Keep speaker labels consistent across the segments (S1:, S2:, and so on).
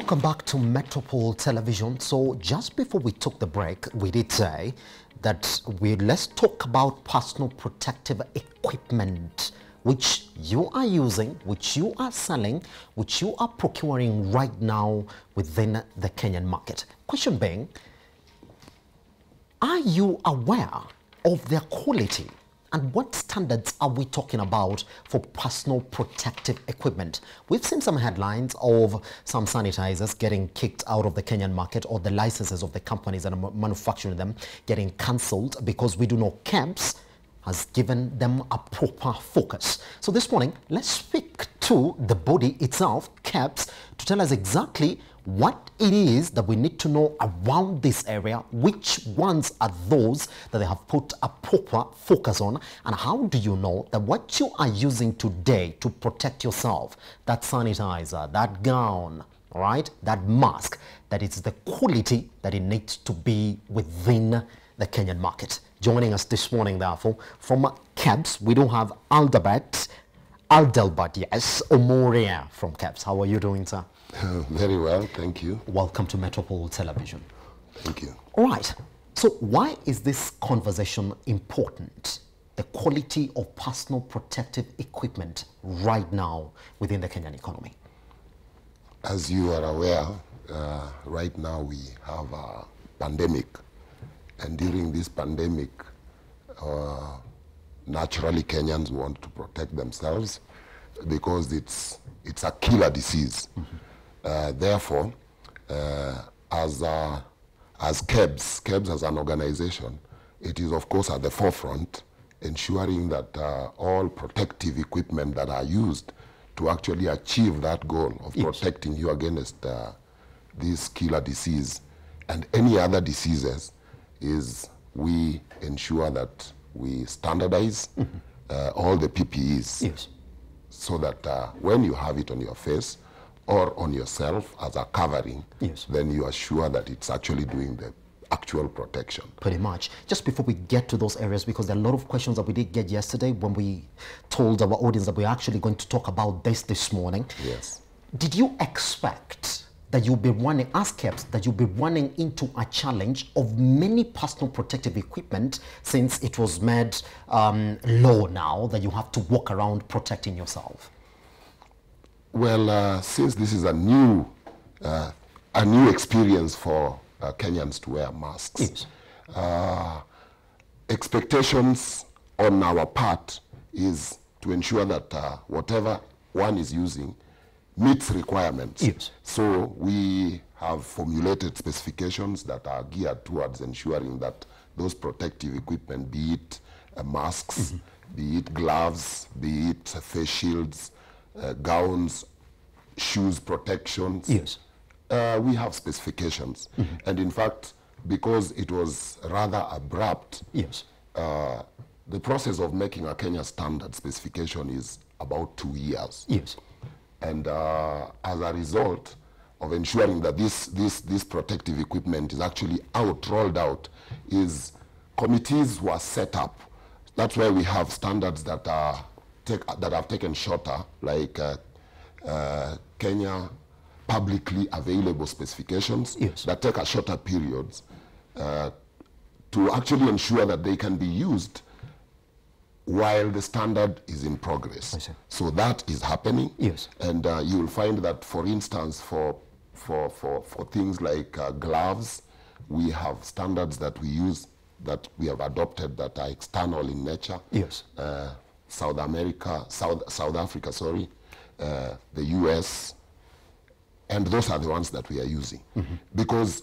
S1: Welcome back to Metropole Television. So just before we took the break, we did say that let's talk about personal protective equipment which you are using, which you are selling, which you are procuring right now within the Kenyan market. Question being, are you aware of their quality? And what standards are we talking about for personal protective equipment? We've seen some headlines of some sanitizers getting kicked out of the Kenyan market, or the licenses of the companies that are manufacturing them getting cancelled because we do know KEBS has given them a proper focus. So this morning, let's speak to the body itself, KEBS, to tell us exactly what it is that we need to know around this area, which ones are those that they have put a proper focus on, and how do you know that what you are using today to protect yourself, that sanitizer, that gown, all right, that mask, that it's the quality that it needs to be within the Kenyan market. Joining us this morning, therefore, from KEBS, we do have Adelbert Omooria from KEBS. How are you doing, sir?
S2: Very well, thank you.
S1: Welcome to Metropole Television.
S2: Thank you.
S1: All right. So why is this conversation important? The quality of personal protective equipment right now within the Kenyan economy.
S2: As you are aware, right now we have a pandemic. And during this pandemic, naturally Kenyans want to protect themselves because it's a killer disease. Mm-hmm. Therefore, as KEBS as an organization, it is of course at the forefront, ensuring that all protective equipment that are used to actually achieve that goal of protecting you against this killer disease and any other diseases, is we ensure that we standardize all the PPEs, so that when you have it on your face or on yourself as a covering, then you are sure that it's actually doing the actual protection.
S1: Pretty much. Just before we get to those areas, because there are a lot of questions that we did get yesterday when we told our audience that we're actually going to talk about this morning.
S2: Yes.
S1: Did you expect that you'll be running, as KEBS, that you'll be running into a challenge of many personal protective equipment, since it was made law now that you have to walk around protecting yourself?
S2: Well, since this is a new experience for Kenyans to wear masks, expectations on our part is to ensure that whatever one is using meets requirements. So we have formulated specifications that are geared towards ensuring that those protective equipment, be it masks, be it gloves, be it face shields, gowns, shoes protections, we have specifications. And in fact, because it was rather abrupt, the process of making a Kenya standard specification is about 2 years. And as a result of ensuring that this protective equipment is actually rolled out, is committees were set up. That's why we have standards that have taken shorter, like Kenya publicly available specifications that take a shorter periods to actually ensure that they can be used while the standard is in progress. So that is happening. And you will find that, for instance, for things like gloves, we have standards that we use, that we have adopted, that are external in nature. South Africa, sorry, the US, and those are the ones that we are using. Because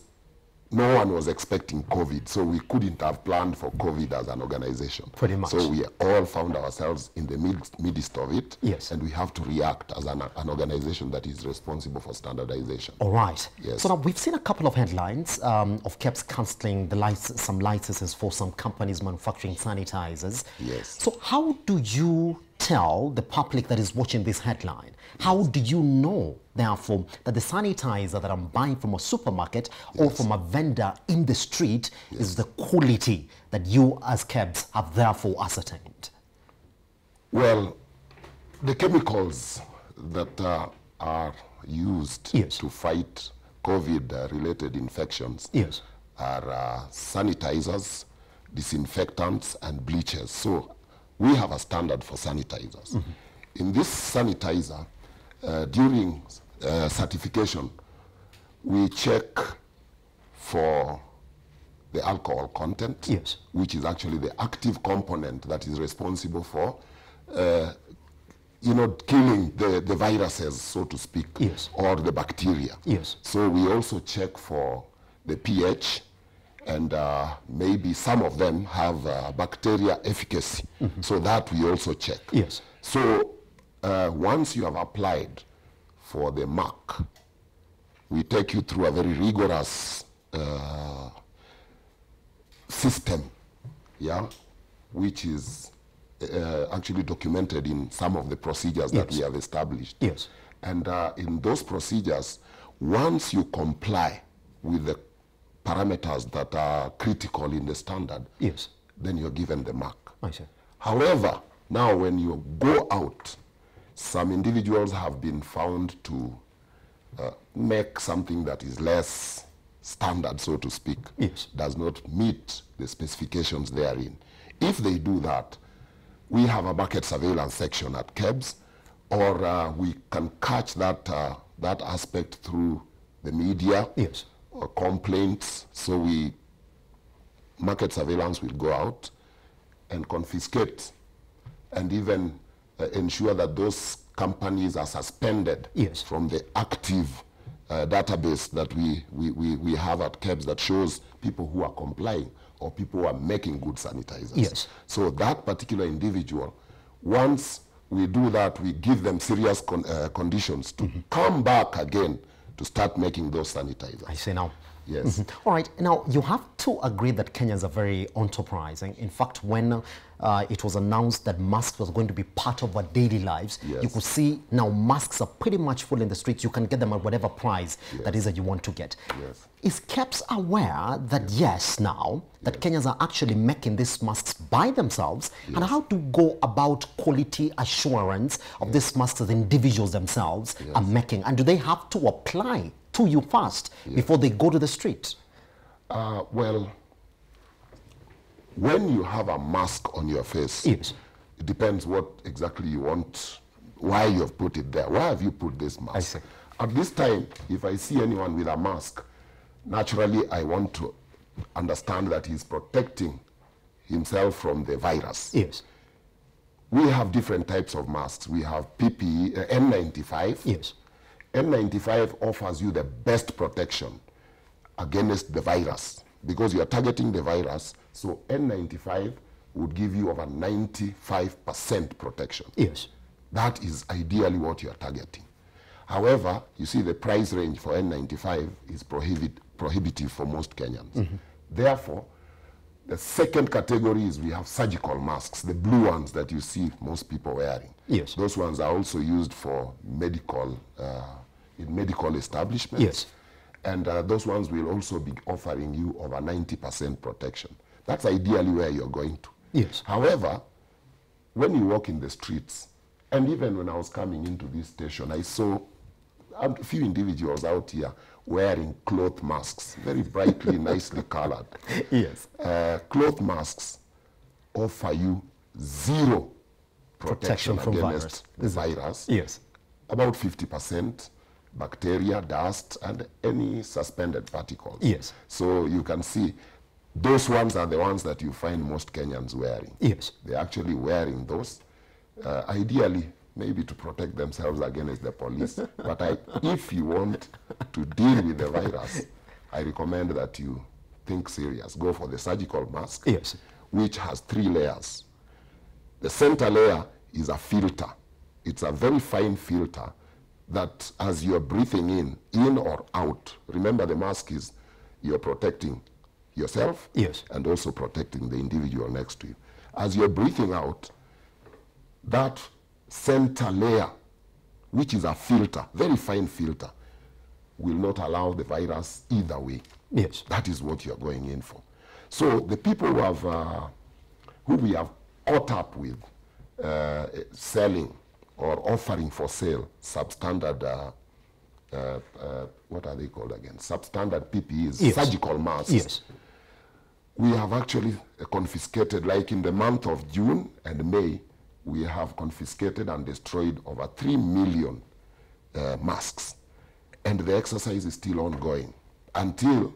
S2: no one was expecting COVID, so we couldn't have planned for COVID as an organization.
S1: Pretty much.
S2: So we all found ourselves in the midst of it, and we have to react as an organization that is responsible for standardization.
S1: All right. So now we've seen a couple of headlines of KEBS cancelling some licenses for some companies manufacturing sanitizers. So how do you tell the public that is watching this headline, how do you know, therefore, that the sanitizer that I'm buying from a supermarket or from a vendor in the street is the quality that you as KEBS have therefore ascertained?
S2: Well, the chemicals that are used to fight COVID-related infections are sanitizers, disinfectants, and bleachers. So we have a standard for sanitizers. In this sanitizer, during certification, we check for the alcohol content, which is actually the active component that is responsible for killing the viruses, so to speak, or the bacteria. So we also check for the pH, and maybe some of them have bacteria efficacy. So that we also check. So once you have applied for the mark, we take you through a very rigorous system, which is actually documented in some of the procedures that we have established. And in those procedures, once you comply with the parameters that are critical in the standard, then you're given the mark. However, now when you go out, some individuals have been found to make something that is less standard, so to speak, does not meet the specifications therein. If they do that, we have a market surveillance section at KEBS, or we can catch that aspect through the media or complaints. So market surveillance will go out and confiscate and even ensure that those companies are suspended from the active database that we have at KEBS that shows people who are complying or people who are making good sanitizers. So that particular individual, once we do that, we give them serious conditions to come back again to start making those sanitizers.
S1: I see now.
S2: Yes.
S1: All right. Now, you have to agree that Kenyans are very enterprising. In fact, when it was announced that masks was going to be part of our daily lives, you could see now masks are pretty much full in the streets. You can get them at whatever price that is that you want to get. Is KEBS aware that, now, that Kenyans are actually making these masks by themselves? And how to go about quality assurance of these masks as individuals themselves are making? And do they have to apply to you first before they go to the street?
S2: Well, when you have a mask on your face, it depends what exactly you want, why you have put it there. Why have you put this mask?
S1: I see.
S2: At this time, if I see anyone with a mask, naturally I want to understand that he's protecting himself from the virus. We have different types of masks. We have PPE, N95. N95 offers you the best protection against the virus because you are targeting the virus. So N95 would give you over 95% protection. That is ideally what you are targeting. However, you see the price range for N95 is prohibitive for most Kenyans. Therefore, the second category is we have surgical masks, the blue ones that you see most people wearing. Those ones are also used for medical, in medical establishments. And those ones will also be offering you over 90% protection. That's ideally where you're going to. However, when you walk in the streets, and even when I was coming into this station, I saw a few individuals out here wearing cloth masks, very brightly, nicely colored. Cloth masks offer you zero protection from against the virus. About 50% bacteria, dust, and any suspended particles. So you can see those ones are the ones that you find most Kenyans wearing. They're actually wearing those, ideally maybe to protect themselves against the police. But if you want to deal with the virus, I recommend that you think serious. Go for the surgical mask, which has 3 layers. The center layer is a filter. It's a very fine filter that as you're breathing in or out, remember the mask is you're protecting yourself and also protecting the individual next to you. As you're breathing out, that center layer, which is a filter, very fine filter, will not allow the virus either way. That is what you're going in for. So the people who have, who we have caught up with selling or offering for sale substandard, what are they called again? Substandard PPEs,
S1: yes.
S2: surgical masks.
S1: Yes.
S2: We have actually confiscated, like in the month of June and May, we have confiscated and destroyed over 3 million masks. And the exercise is still ongoing until,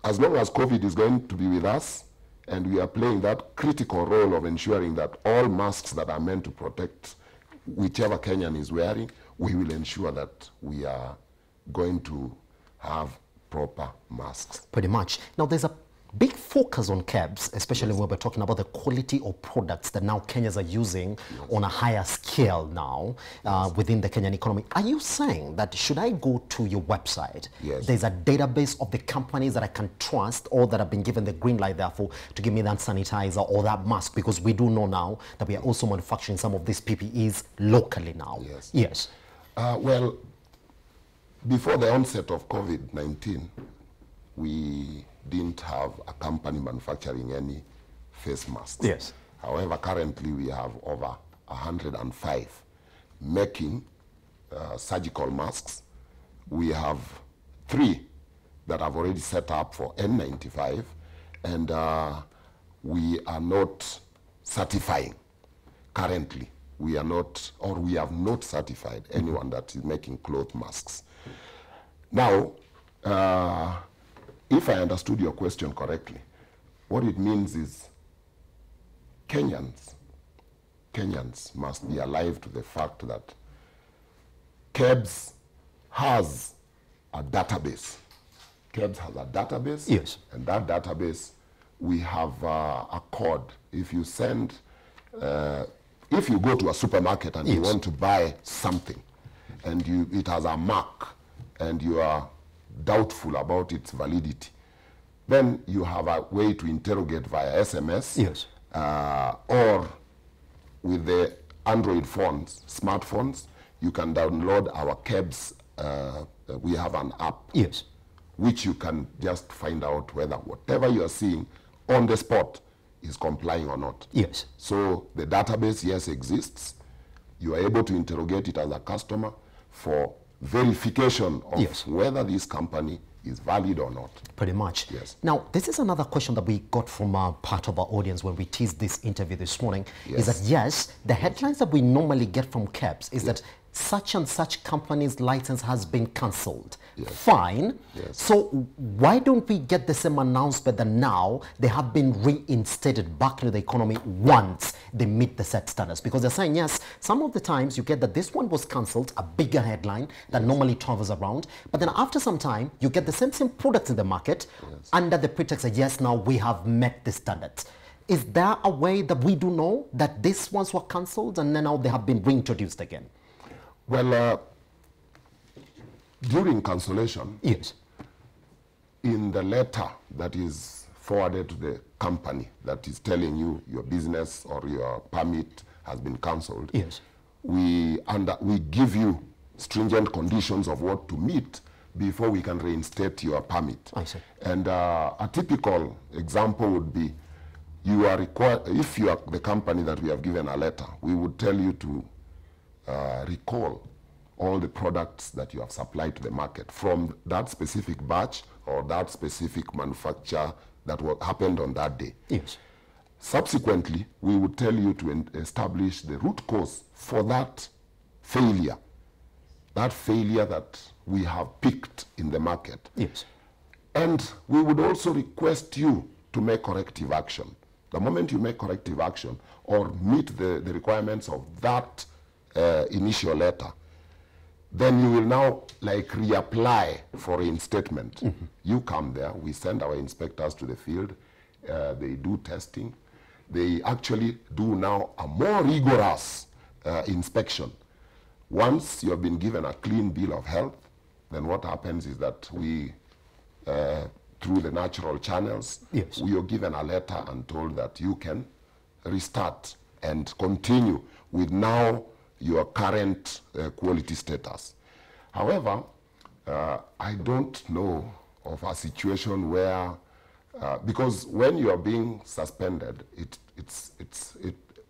S2: as long as COVID is going to be with us, and we are playing that critical role of ensuring that all masks that are meant to protect whichever Kenyan is wearing, we will ensure that we are going to have proper masks.
S1: Pretty much. Now, there's a big focus on KEBS, especially when we're talking about the quality of products that now Kenyans are using on a higher scale now within the Kenyan economy. Are you saying that should I go to your website, there's a database of the companies that I can trust or that have been given the green light, therefore, to give me that sanitizer or that mask? Because we do know now that we are also manufacturing some of these PPEs locally now.
S2: Yes.
S1: Yes.
S2: Well, before the onset of COVID-19, we didn't have a company manufacturing any face masks.
S1: Yes.
S2: However, currently we have over 105 making surgical masks. We have 3 that have already set up for N95, and we are not certifying currently. We are not, or we have not certified anyone that is making cloth masks. Now, if I understood your question correctly, what it means is Kenyans must be alive to the fact that KEBS has a database. KEBS has a database.
S1: Yes.
S2: And that database, we have a code. If you send, if you go to a supermarket and you want to buy something, and it has a mark, and you are doubtful about its validity, then you have a way to interrogate via SMS, or with the Android phones, smartphones, you can download our KEBS. We have an app, which you can just find out whether whatever you are seeing on the spot is complying or not.
S1: Yes.
S2: So the database, yes, exists. You are able to interrogate it as a customer for verification of whether this company is valid or not.
S1: Pretty much.
S2: Yes.
S1: Now, this is another question that we got from part of our audience when we teased this interview this morning, is that, yes, the headlines that we normally get from KEBS is that such and such company's license has been cancelled. Fine. So why don't we get the same announcement that now they have been reinstated back into the economy once they meet the set standards? Because they're saying, yes, some of the times you get that this one was cancelled, a bigger headline that normally travels around, but then after some time you get the same products in the market under the pretext that, yes, now we have met the standards. Is there a way that we do know that these ones were cancelled and then now they have been reintroduced again?
S2: Well, during cancellation, in the letter that is forwarded to the company that is telling you your business or your permit has been cancelled, we give you stringent conditions of what to meet before we can reinstate your permit.
S1: I see.
S2: And a typical example would be, you are required, if you are the company that we have given a letter, we would tell you to recall all the products that you have supplied to the market from that specific batch or that specific manufacture that happened on that day. Subsequently, we would tell you to establish the root cause for that failure that we have picked in the market. And we would also request you to make corrective action. The moment you make corrective action or meet the requirements of that initial letter, then you will now reapply for reinstatement. You come there, we send our inspectors to the field, they do testing. They actually do now a more rigorous inspection. Once you have been given a clean bill of health, then what happens is that we, through the natural channels, we are given a letter and told that you can restart and continue with now your current quality status. However, I don't know of a situation where, because when you are being suspended,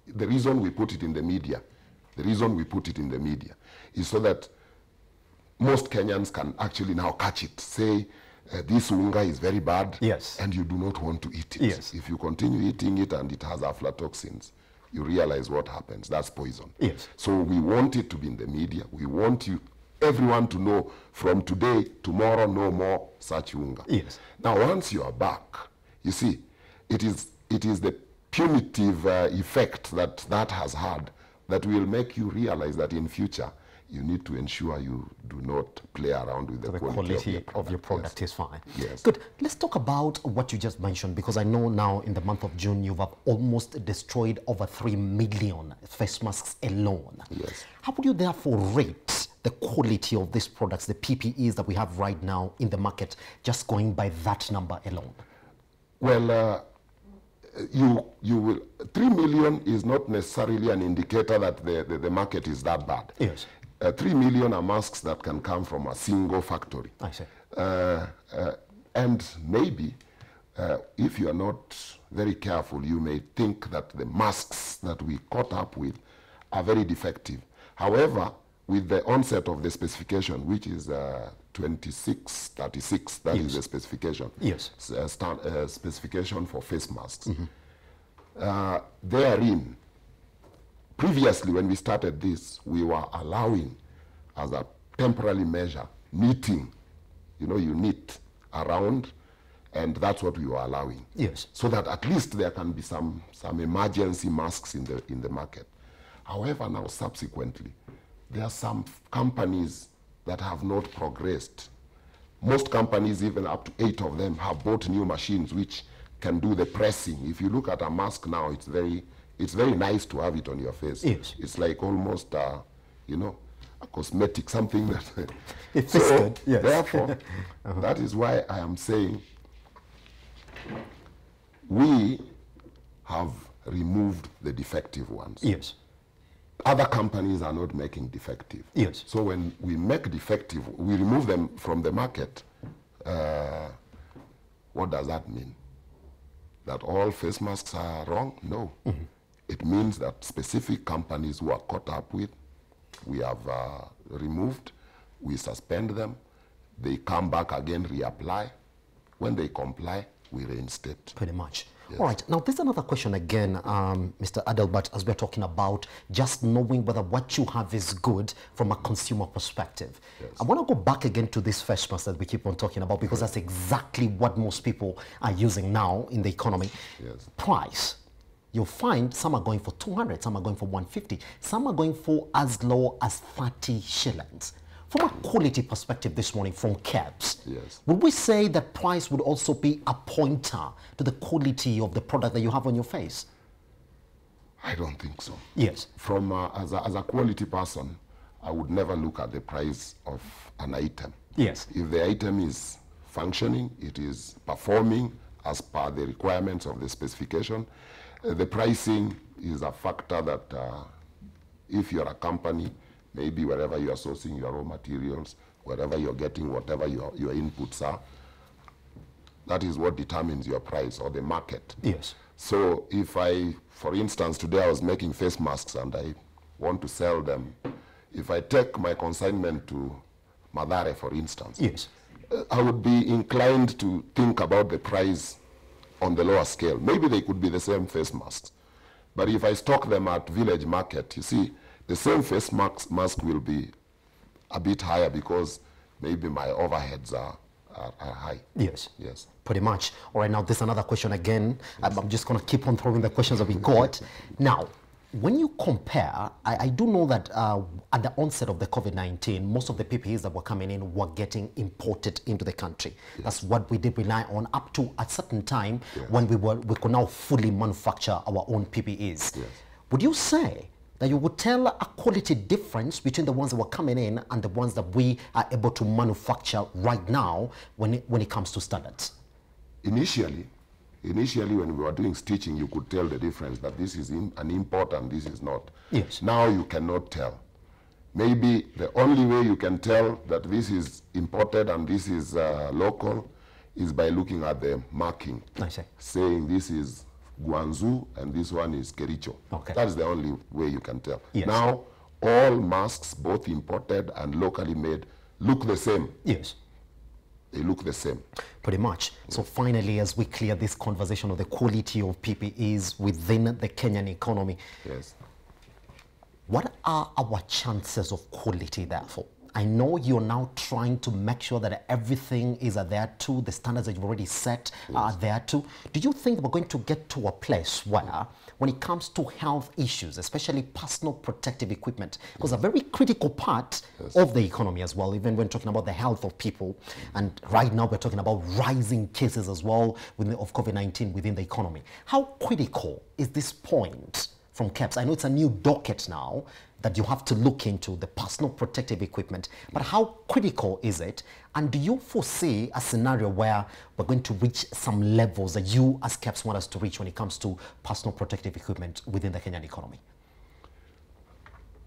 S2: the reason we put it in the media The reason we put it in the media is so that most Kenyans can actually now catch it. Say, this unga is very bad,
S1: yes,
S2: and you do not want to eat it.
S1: Yes.
S2: If you continue eating it and it has aflatoxins, you realize what happens. That's poison.
S1: Yes.
S2: So we want it to be in the media. We want everyone to know from today, tomorrow, no more such unga.
S1: Yes.
S2: Now, once you are back, you see, it is the punitive effect that has had that will make you realize that in future, you need to ensure you do not play around with the quality
S1: of your product.
S2: Yes.
S1: Is fine.
S2: Yes.
S1: Good. Let's talk about what you just mentioned, because I know now in the month of June you've almost destroyed over 3 million face masks alone.
S2: Yes.
S1: How would you therefore rate the quality of these products, the PPEs that we have right now in the market, just going by that number alone?
S2: Well, you will 3 million is not necessarily an indicator that the market is that bad.
S1: Yes.
S2: 3 million are masks that can come from a single factory.
S1: I see.
S2: And maybe if you are not very careful, you may think that the masks that we caught up with are very defective. However, with the onset of the specification, which is 2636, that is the specification.
S1: Yes.
S2: Specification for face masks. Therein, previously, when we started this, we were allowing, as a temporary measure, knitting. You know, you knit around, and that's what we were allowing.
S1: Yes.
S2: So that at least there can be some emergency masks in the market. However, now subsequently, there are some companies that have not progressed. Most companies, even up to 8 of them, have bought new machines which can do the pressing. If you look at a mask now, it's very nice to have it on your face.
S1: Yes.
S2: It's like almost, you know, a cosmetic, something that...
S1: It feels good, yes.
S2: Therefore, that is why I am saying we have removed the defective ones.
S1: Yes.
S2: Other companies are not making defective.
S1: Yes.
S2: So when we make defective, we remove them from the market. What does that mean? That all face masks are wrong? No. It means that specific companies who are caught up with, we have removed, we suspend them, they come back again, reapply. When they comply, we reinstate.
S1: Pretty much.
S2: Yes.
S1: All right. Now, there's another question again, Mr. Adelbert, as we're talking about just knowing whether what you have is good from a consumer perspective.
S2: Yes.
S1: I want to go back again to this face mask that we keep on talking about, because that's exactly what most people are using now in the economy.
S2: Yes.
S1: Price. You'll find some are going for 200, some are going for 150, some are going for as low as 30 shillings. From a quality perspective this morning from KEBS,
S2: yes,
S1: would we say that price would also be a pointer to the quality of the product that you have on your face?
S2: I don't think so.
S1: Yes.
S2: From as a quality person, I would never look at the price of an item.
S1: Yes.
S2: If the item is functioning, it is performing as per the requirements of the specification, the pricing is a factor that if you're a company, maybe wherever you are sourcing your raw materials, wherever you're getting whatever your inputs are, that is what determines your price or the market.
S1: Yes.
S2: So if for instance, today I was making face masks and I want to sell them, if I take my consignment to Madare, for instance,
S1: yes,
S2: I would be inclined to think about the price on the lower scale. Maybe they could be the same face masks. But if I stock them at village market, you see, the same face mask will be a bit higher because maybe my overheads are high.
S1: Yes.
S2: Yes.
S1: Pretty much. All right, now there's another question again. I'm just going to keep on throwing the questions that we got. Now, when you compare, I do know that at the onset of the COVID-19, most of the PPEs that were coming in were getting imported into the country. Yes. That's what we did rely on up to a certain time, yes, when we could now fully manufacture our own PPEs. Yes. Would you say that you would tell a quality difference between the ones that were coming in and the ones that we are able to manufacture right now when it comes to standards? Initially,
S2: when we were doing stitching, you could tell the difference that this is an import and this is not.
S1: Yes.
S2: Now you cannot tell. Maybe the only way you can tell that this is imported and this is local is by looking at the marking.
S1: I see.
S2: Saying this is Guangzhou and this one is Kericho.
S1: Okay.
S2: That is the only way you can tell.
S1: Yes.
S2: Now, all masks, both imported and locally made, look the same.
S1: Yes.
S2: They look the same.
S1: Pretty much. So finally, as we clear this conversation of the quality of PPEs within the Kenyan economy,
S2: Yes.
S1: what are our chances of quality therefore? I know you're now trying to make sure that everything is there too, the standards that you've already set are there too. Do you think we're going to get to a place where, when it comes to health issues, especially personal protective equipment, because a very critical part of the economy as well, even when talking about the health of people, and right now we're talking about rising cases as well of COVID-19 within the economy. How critical is this point from KEBS? I know it's a new docket now that you have to look into the personal protective equipment, but how critical is it? And do you foresee a scenario where we're going to reach some levels that you as KEBS want us to reach when it comes to personal protective equipment within the Kenyan economy?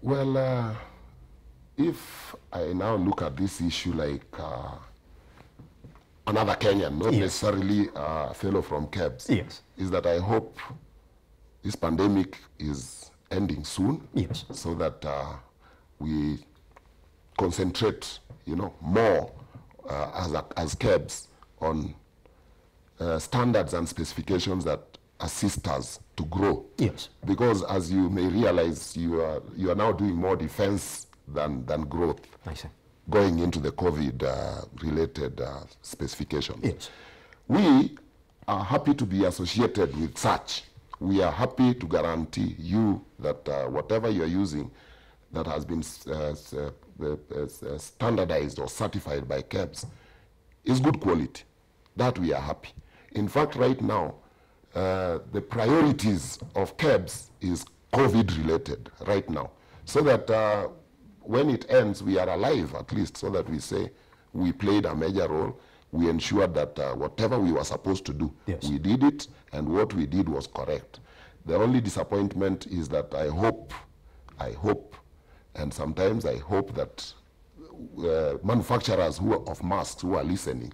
S2: Well, if I now look at this issue like another Kenyan, not necessarily a fellow from KEBS, is that I hope this pandemic is ending soon, so that we concentrate, more as KEBS on standards and specifications that assist us to grow. Because as you may realize, you are now doing more defense than growth.
S1: I see.
S2: Going into the COVID related specifications. We are happy to be associated with such. We are happy to guarantee you that whatever you're using that has been standardized or certified by KEBS is good quality. That we are happy. In fact, right now, the priorities of KEBS is COVID-related right now. So that when it ends, we are alive at least, so that we say we played a major role. We ensured that whatever we were supposed to do, we did it, and what we did was correct. The only disappointment is that I hope, and sometimes I hope that manufacturers of masks who are listening,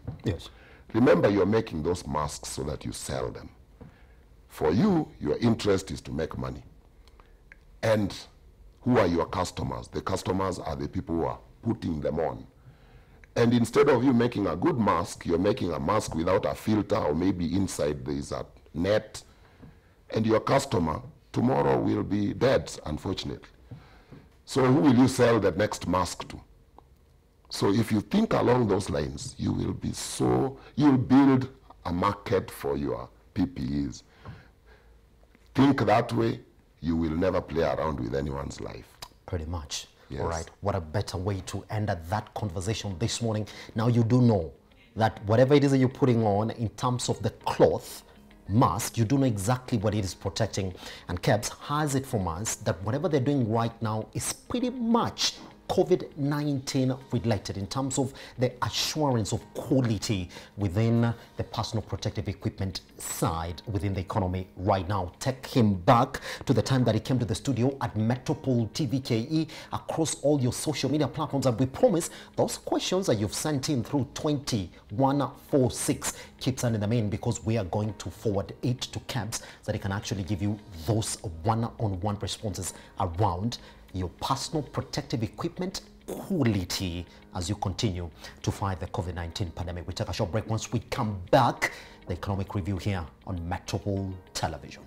S2: remember you're making those masks so that you sell them. For you, your interest is to make money. And who are your customers? The customers are the people who are putting them on. And instead of you making a good mask, you're making a mask without a filter, or maybe inside there is a net. And your customer tomorrow will be dead, unfortunately. So who will you sell the next mask to? So if you think along those lines, you'll build a market for your PPEs. Think that way, you will never play around with anyone's life.
S1: Pretty much. All right, what a better way to end that conversation this morning. Now you do know that whatever it is that you're putting on in terms of the cloth mask, you do know exactly what it is protecting. And KEBS has it from us that whatever they're doing right now is pretty much COVID-19 related in terms of the assurance of quality within the personal protective equipment side within the economy right now. Take him back to the time that he came to the studio at Metropole TVKE across all your social media platforms, and we promise those questions that you've sent in through 2146 keep sending them in, because we are going to forward it to KEBS so that they can actually give you those one-on-one responses around your personal protective equipment quality as you continue to fight the COVID-19 pandemic. We take a short break. Once we come back, the economic review here on Metropole Television.